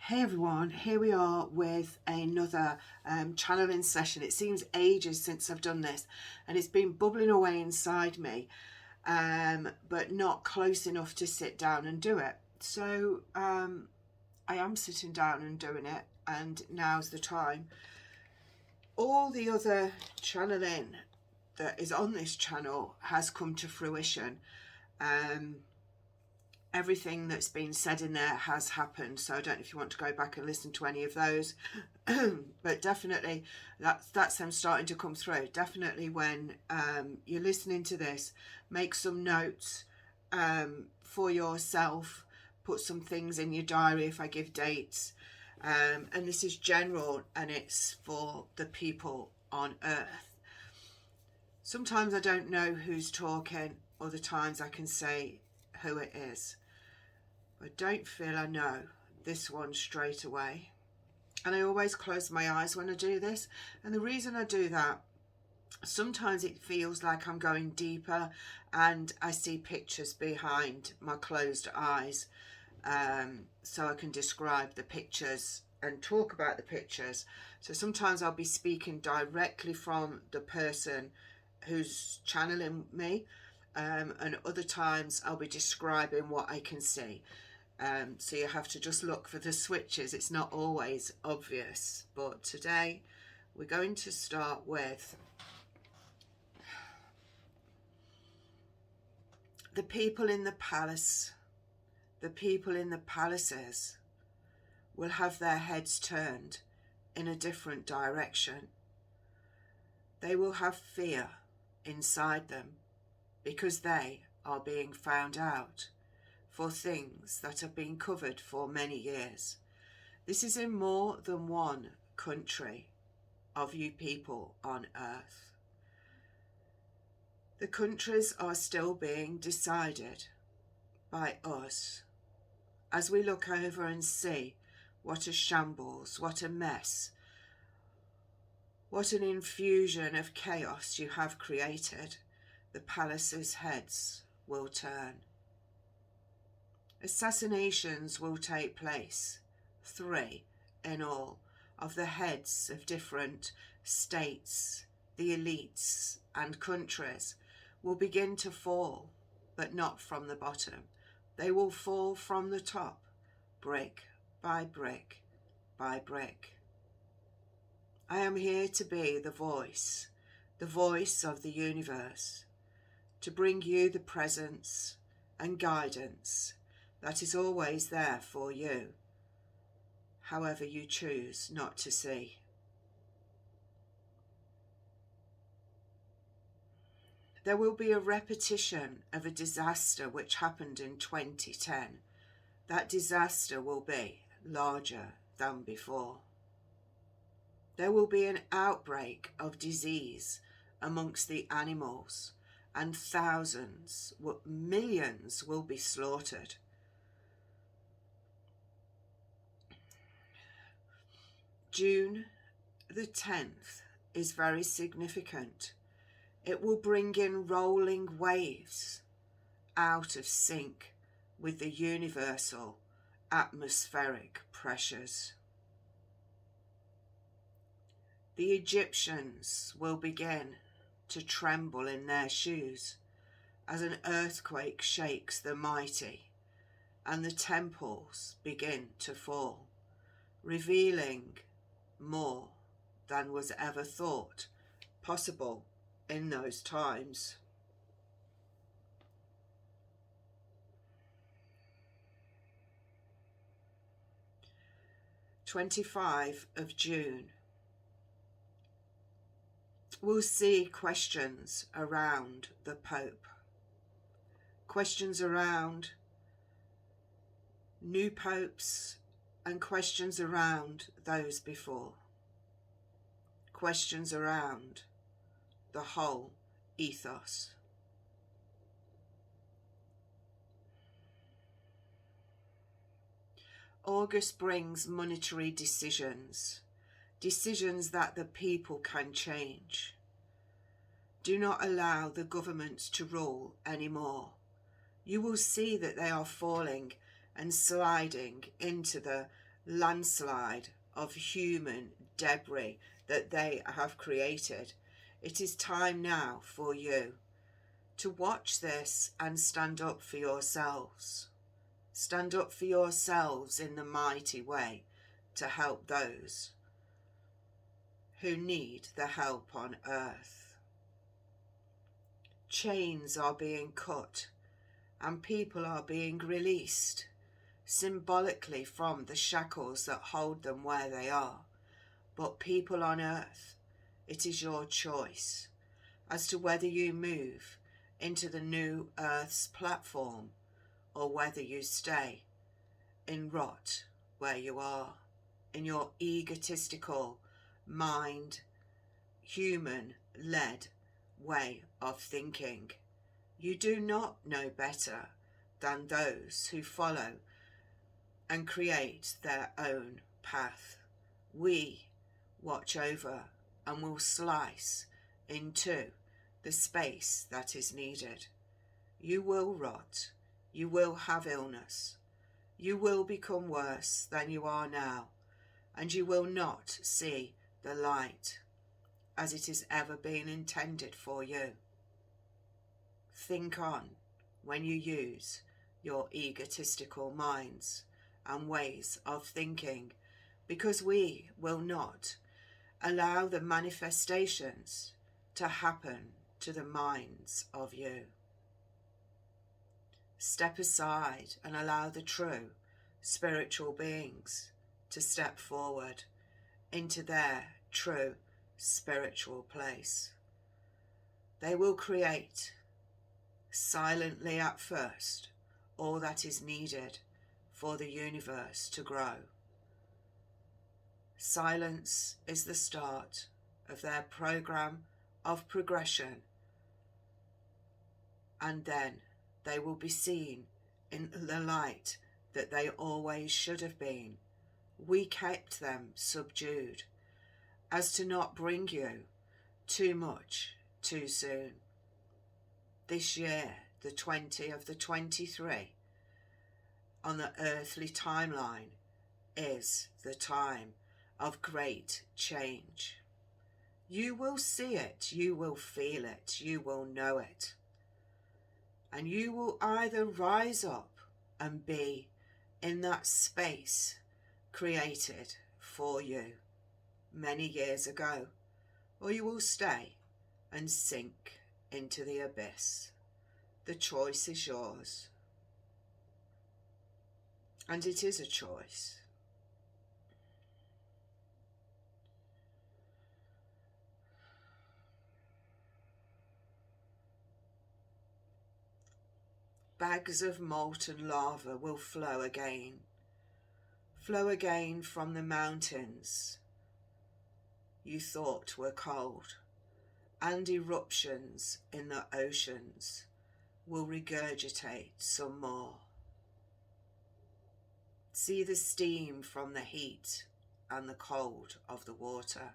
Hey everyone, here we are with another channeling session. It seems ages since I've done this and it's been bubbling away inside me, but not close enough to sit down and do it. So I am sitting down and doing it, and now's the time. All the other channeling that is on this channel has come to fruition. Everything that's been said in there has happened, so I don't know if you want to go back and listen to any of those. But definitely that's them starting to come through. Definitely when you're listening to this, make some notes for yourself, put some things in your diary if I give dates, and this is general and it's for the people on earth. Sometimes I don't know who's talking, other times I can say who it is. I don't feel I know this one straight away. And I always close my eyes when I do this. And the reason I do that, sometimes it feels like I'm going deeper and I see pictures behind my closed eyes. So I can describe the pictures and talk about the pictures. So sometimes I'll be speaking directly from the person who's channeling me. And other times I'll be describing what I can see. So you have to just look for the switches. It's not always obvious, but today we're going to start with the people in the palace. The people in the palaces will have their heads turned in a different direction. They will have fear inside them because they are being found out for things that have been covered for many years. This is in more than one country of you people on earth. The countries are still being decided by us as we look over and see what a shambles, what a mess, what an infusion of chaos you have created. The palace's heads will turn. Assassinations will take place, 3 in all, of the heads of different states. The elites and countries will begin to fall, but not from the bottom. They will fall from the top, brick by brick by brick. I am here to be the voice of the universe, to bring you the presence and guidance that is always there for you, however you choose not to see. There will be a repetition of a disaster which happened in 2010. That disaster will be larger than before. There will be an outbreak of disease amongst the animals, and thousands, millions will be slaughtered. June the 10th is very significant. It will bring in rolling waves out of sync with the universal atmospheric pressures. The Egyptians will begin to tremble in their shoes as an earthquake shakes the mighty and the temples begin to fall, revealing more than was ever thought possible in those times. June 25 we'll see questions around the Pope, questions around new popes, and questions around those before, questions around the whole ethos. August brings monetary decisions, decisions that the people can change. Do not allow the governments to rule anymore. You will see that they are falling and sliding into the landslide of human debris that they have created. It is time now for you to watch this and stand up for yourselves. Stand up for yourselves in the mighty way to help those who need the help on earth. Chains are being cut and people are being released symbolically from the shackles that hold them where they are. But people on earth, it is your choice as to whether you move into the new earth's platform or whether you stay in rot where you are, in your egotistical mind, human-led way of thinking. You do not know better than those who follow and create their own path. We watch over and will slice into the space that is needed. You will rot. You will have illness. You will become worse than you are now, and you will not see the light as it has ever been intended for you. Think on when you use your egotistical minds and ways of thinking, because we will not allow the manifestations to happen to the minds of you. Step aside and allow the true spiritual beings to step forward into their true spiritual place. They will create, silently at first, all that is needed for the universe to grow. Silence is the start of their program of progression, and then they will be seen in the light that they always should have been. We kept them subdued as to not bring you too much too soon. This year, the 20 of the 23 on the earthly timeline, is the time of great change. You will see it, you will feel it, you will know it. And you will either rise up and be in that space created for you many years ago, or you will stay and sink into the abyss. The choice is yours. And it is a choice. Bags of molten lava will flow again from the mountains you thought were cold, and eruptions in the oceans will regurgitate some more. See the steam from the heat and the cold of the water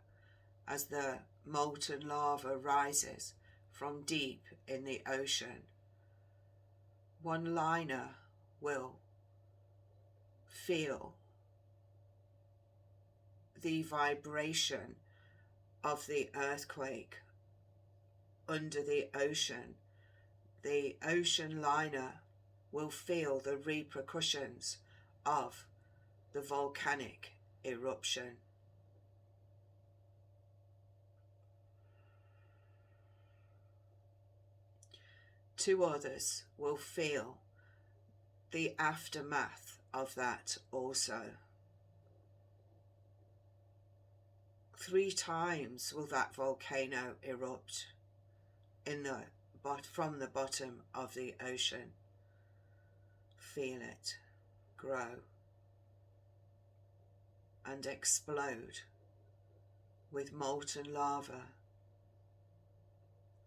as the molten lava rises from deep in the ocean. One liner will feel the vibration of the earthquake under the ocean. The ocean liner will feel the repercussions of the volcanic eruption. Two others will feel the aftermath of that also. 3 times will that volcano erupt from the bottom of the ocean. Feel it grow and explode with molten lava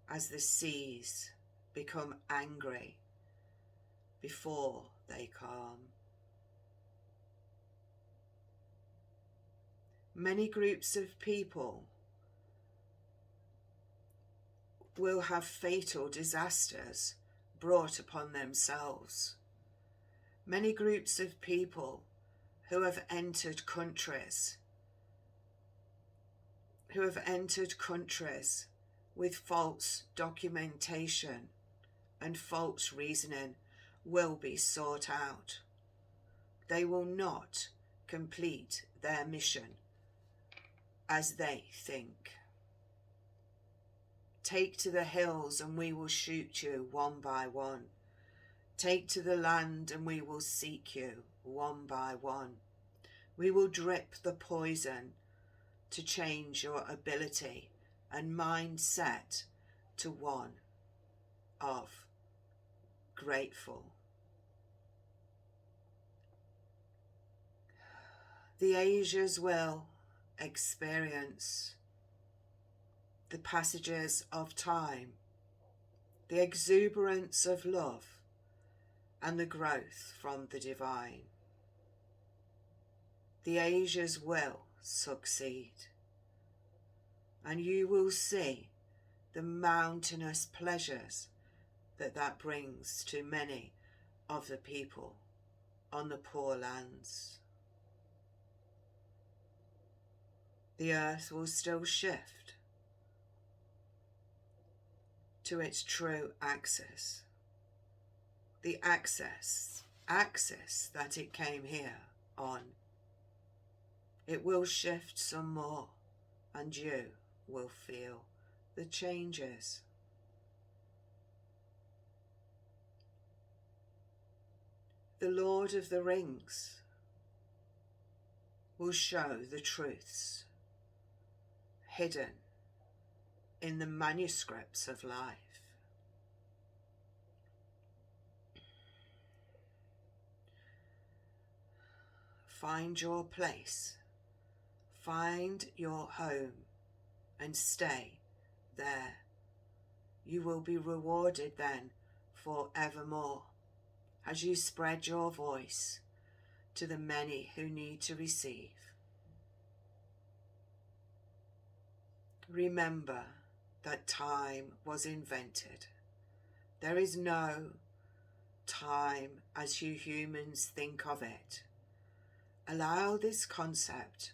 as the seas become angry before they calm. Many groups of people will have fatal disasters brought upon themselves. Many groups of people who have entered countries, with false documentation and false reasoning will be sought out. They will not complete their mission as they think. Take to the hills and we will shoot you one by one. Take to the land and we will seek you one by one. We will drip the poison to change your ability and mindset to one of grateful. The Asians will experience the passages of time, the exuberance of love, and the growth from the divine. The Asians will succeed, and you will see the mountainous pleasures that brings to many of the people on the poor lands. The earth will still shift to its true axis, the axis that it came here on. It will shift some more, and you will feel the changes. The Lord of the Rings will show the truths hidden in the manuscripts of life. Find your place, find your home, and stay there. You will be rewarded then forevermore as you spread your voice to the many who need to receive. Remember that time was invented. There is no time as you humans think of it. Allow this concept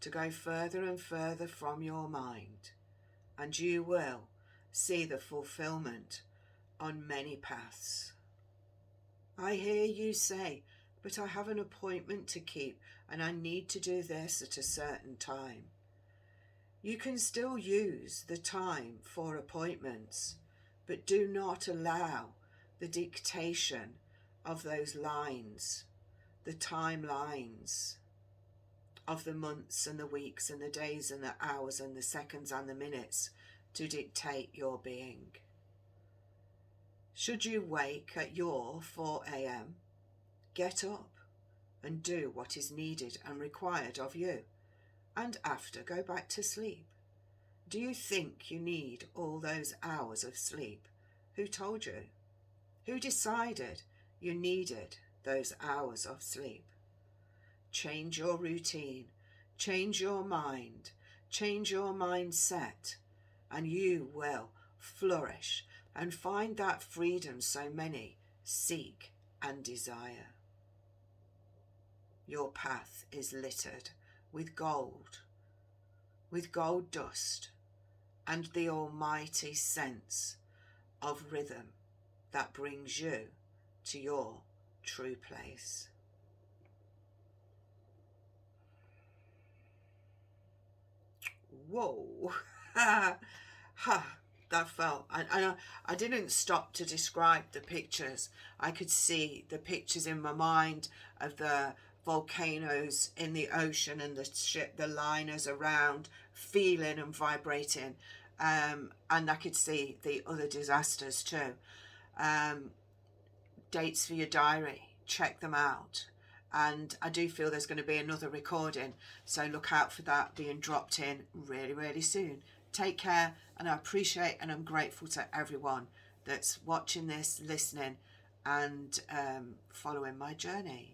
to go further and further from your mind, and you will see the fulfillment on many paths. I hear you say, but I have an appointment to keep and I need to do this at a certain time. You can still use the time for appointments, but do not allow the dictation of those lines, the timelines of the months and the weeks and the days and the hours and the seconds and the minutes to dictate your being. Should you wake at your 4 a.m., get up and do what is needed and required of you, and after go back to sleep. Do you think you need all those hours of sleep? Who told you? Who decided you needed those hours of sleep? Change your routine, change your mind, change your mindset, and you will flourish and find that freedom so many seek and desire. Your path is littered with gold dust, and the almighty sense of rhythm that brings you to your true place. Whoa. That felt, I didn't stop to describe the pictures. I could see the pictures in my mind of the volcanoes in the ocean and the ship, the liners around, feeling and vibrating, and I could see the other disasters too. Dates for your diary, check them out. And I do feel there's going to be another recording, so look out for that being dropped in really, really soon. Take care, and I appreciate and I'm grateful to everyone that's watching this, listening, and following my journey.